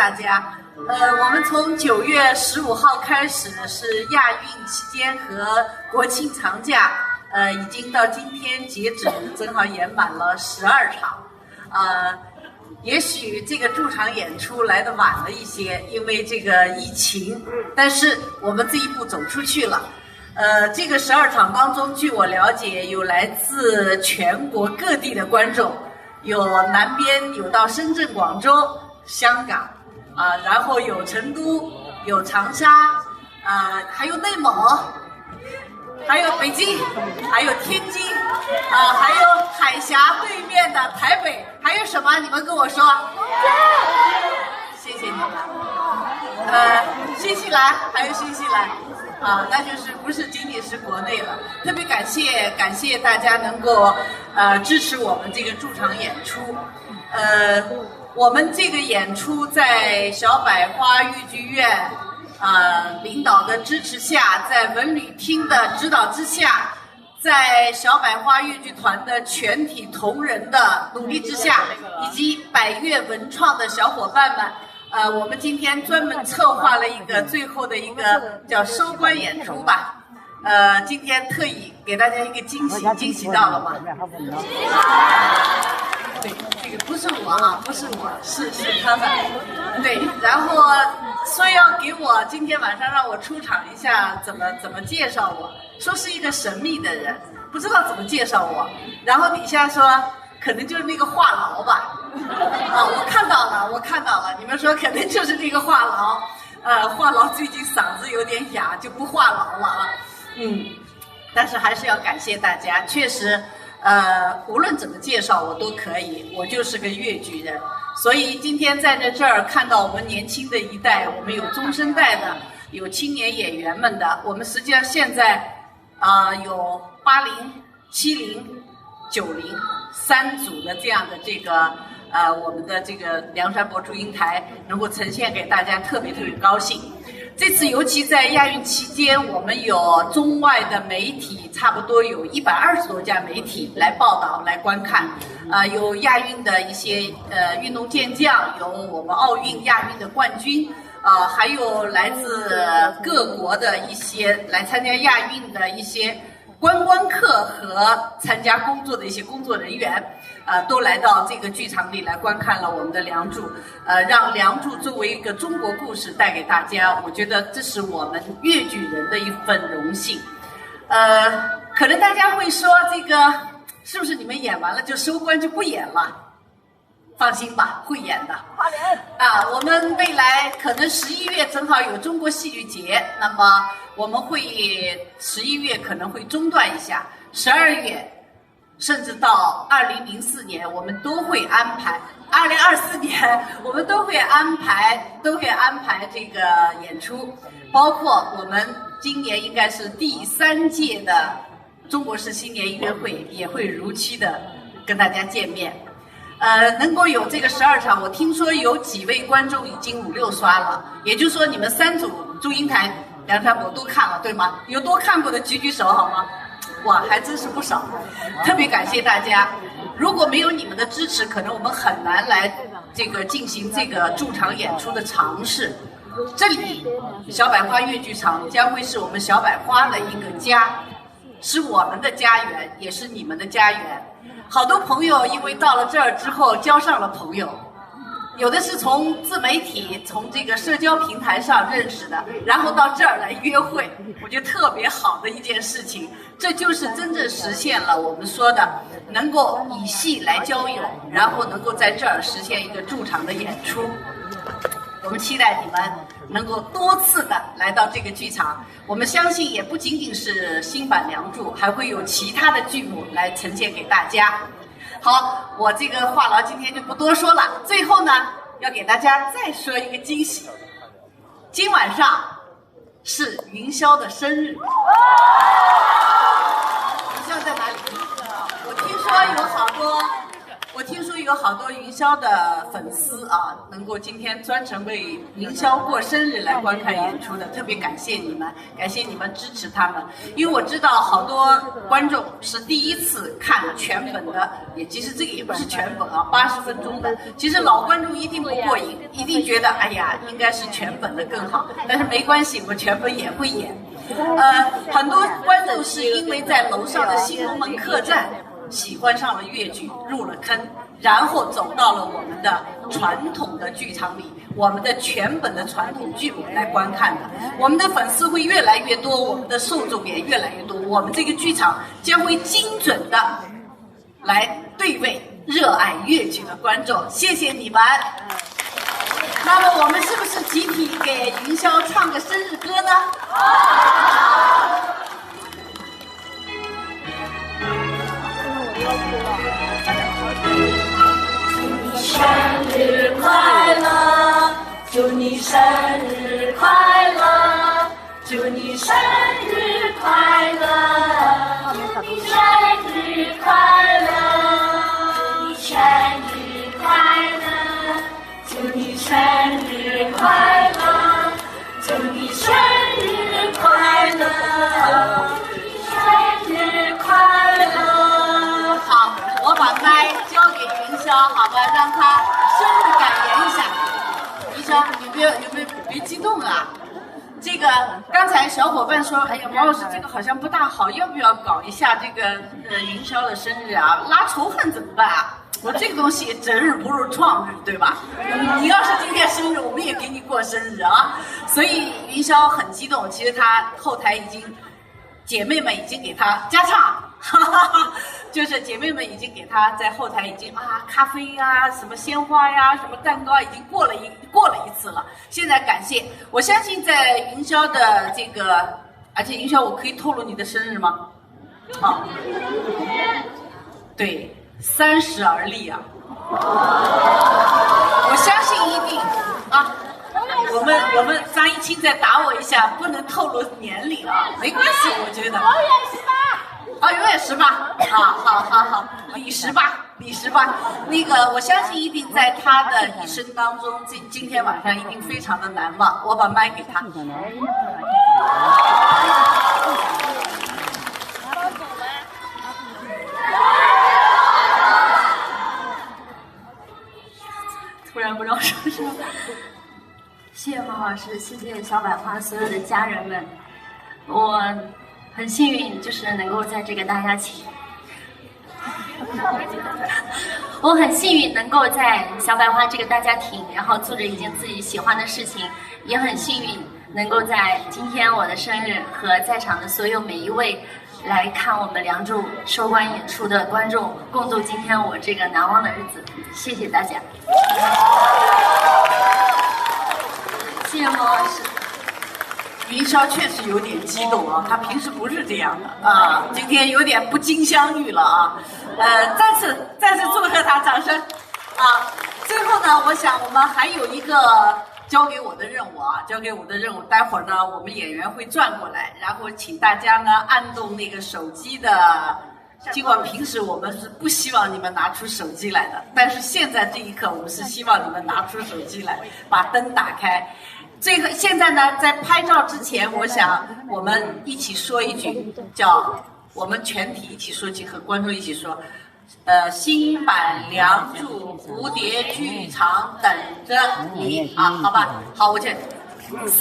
大家。我们从9月15号开始是亚运期间和国庆长假，已经到今天截止，正好演满了12场。也许这个驻场演出来得晚了一些，因为这个疫情，但是我们这一步走出去了。这个12场当中，据我了解，有来自全国各地的观众，有南边有到深圳、广州、香港，然后有成都、有长沙，还有内蒙，还有北京，还有天津，还有海峡对面的台北，还有什么？你们跟我说。谢谢你们。新西兰还有新西兰。那就是不是仅仅是国内了，特别感谢大家能够支持我们这个驻场演出。我们这个演出在小百花豫剧院领导的支持下，在文旅厅的指导之下，在小百花豫剧团的全体同仁的努力之下，以及百越文创的小伙伴们。我们今天专门策划了一个最后的一个叫收官演出吧。今天特意给大家一个惊喜，惊喜到了吗？对，这个不是我不是我，是他们。对，然后说要给我今天晚上让我出场一下，怎么介绍我？说是一个神秘的人，不知道怎么介绍我。然后底下说。可能就是那个话痨吧，我看到了，你们说可能就是那个话痨，话痨最近嗓子有点哑，就不话痨了啊，但是还是要感谢大家，确实，无论怎么介绍我都可以，我就是个粤剧人，所以今天站在这儿看到我们年轻的一代，我们有中生代的，有青年演员们的，我们实际上现在有80、70、90。3组的这样的这个我们的这个梁山伯祝英台能够呈现给大家，特别高兴。这次尤其在亚运期间，我们有中外的媒体，差不多有120多家媒体来报道、来观看。有亚运的一些运动健将，有我们奥运、亚运的冠军，还有来自各国的一些来参加亚运的一些。观光客和参加工作的一些工作人员，都来到这个剧场里来观看了我们的《梁祝》，让《梁祝》作为一个中国故事带给大家，我觉得这是我们粤剧人的一份荣幸。可能大家会说，这个是不是你们演完了就收官就不演了？放心吧，会演的。我们未来可能11月正好有中国戏剧节，那么我们会11月可能会中断一下，12月甚至到2004年，我们都会安排，2024年我们都会安排这个演出，包括我们今年应该是第3届的中国式新年音乐会，也会如期的跟大家见面。能够有这个12场，我听说有几位观众已经5、6刷了，也就是说你们3组祝英台、梁山伯都看了，对吗？有多看过的举举手好吗？哇，还真是不少，特别感谢大家。如果没有你们的支持，可能我们很难来这个进行这个驻场演出的尝试。这里小百花粤剧场将会是我们小百花的一个家，是我们的家园，也是你们的家园。好多朋友因为到了这儿之后交上了朋友，有的是从自媒体、从这个社交平台上认识的，然后到这儿来约会，我觉得特别好的一件事情。这就是真正实现了我们说的能够以戏来交友，然后能够在这儿实现一个驻场的演出。我们期待你们能够多次的来到这个剧场，我们相信也不仅仅是新版《梁祝》，还会有其他的剧目来呈现给大家。好，我这个话痨今天就不多说了，最后呢要给大家再说一个惊喜，今晚上是云霄的生日。云霄在哪里？我听说有有好多云霄的粉丝啊，能够今天专程为云霄过生日来观看演出的，特别感谢你们，感谢你们支持他们。因为我知道好多观众是第一次看全本的，其实这个也不是全本啊，80分钟的。其实老观众一定不过瘾，一定觉得哎呀，应该是全本的更好。但是没关系，我全本也会演。很多观众是因为在楼上的新龙门客栈喜欢上了粤剧，入了坑，然后走到了我们的传统的剧场里，我们的全本的传统剧目来观看的。我们的粉丝会越来越多，我们的受众也越来越多，我们这个剧场将会精准的来对位热爱粤剧的观众。谢谢你们。那么我们是不是集体给云霄唱个生日歌呢？生日快乐，祝你生日快乐，祝你生日快乐，祝你生日快乐，生日快乐，祝你生日快乐，祝你生日快乐，生日快乐。好，我把麦交给云霄，好吧，让他生日感言一下。云霄，有没有别激动啊？这个刚才小伙伴说，哎呀，毛老师这个好像不大好，要不要搞一下这个云霄的生日啊？拉仇恨怎么办啊？我这个东西择日不如撞日，对吧？你要是今天生日，我们也给你过生日啊。所以云霄很激动，其实他后台已经姐妹们已经给他加唱，哈哈哈，就是姐妹们已经给他在后台已经咖啡啊、什么鲜花呀、什么蛋糕已经过了一次了。现在感谢，我相信在云霄的这个，而且云霄，我可以透露你的生日吗？啊，对，30而立啊！我相信一定啊。我们张一清再打我一下，不能透露年龄啊，没关系，我觉得。永远18啊，好，李18。那个，我相信一定在他的一生当中，今天晚上一定非常的难忘。我把麦给他。突然不知道说什么。谢谢毛老师，谢谢小百花所有的家人们，我很幸运，就是能够在这个大家庭，我很幸运能够在小百花这个大家庭，然后做着一件自己喜欢的事情，也很幸运能够在今天我的生日和在场的所有每一位来看我们梁祝收官演出的观众共度今天我这个难忘的日子，谢谢大家。谢谢毛老师。云霄确实有点激动啊，他平时不是这样的啊，今天有点不经相遇了啊。再次祝贺他，掌声啊！最后呢，我想我们还有一个交给我的任务啊，待会儿呢，我们演员会转过来，然后请大家呢按动那个手机的。尽管平时我们是不希望你们拿出手机来的，但是现在这一刻，我们是希望你们拿出手机来，把灯打开。现在呢，在拍照之前，我想我们一起说一句，叫我们全体一起说句，和观众一起说，新版《梁祝》蝴蝶剧场等着你啊，好吧？好，我这3、2、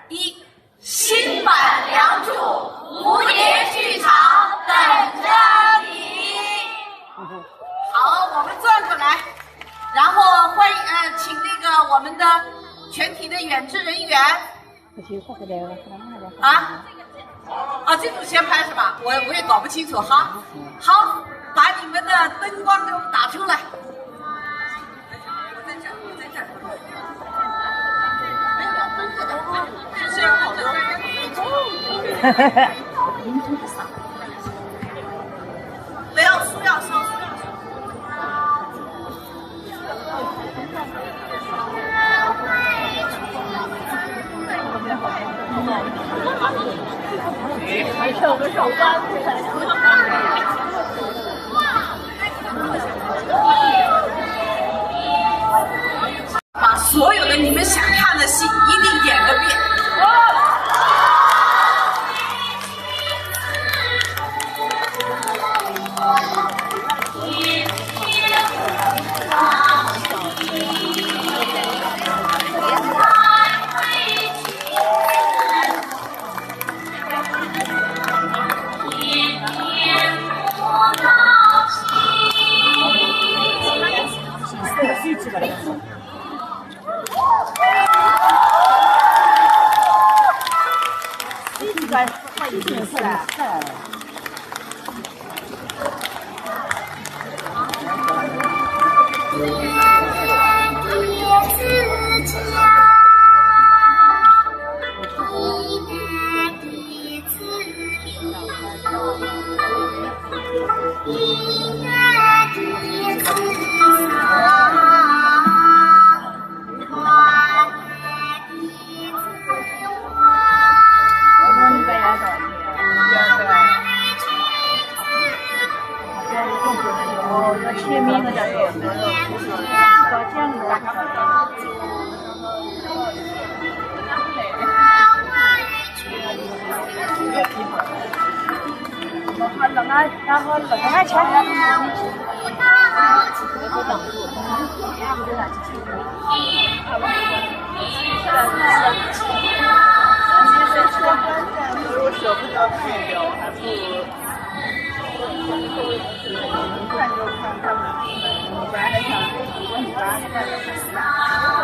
1，新版《梁祝》蝴蝶剧场等着你。好，我们转过来，然后欢迎请那个我们的全体的演职人员这种先拍是吧？我也搞不清楚。好，把你们的灯光给我们打出来。我在这儿。是这样好的。不要塑料烧。还手个手干。所有的你们想看的戏一定演个遍。看就看他们，本来还想问你爸，现在就看。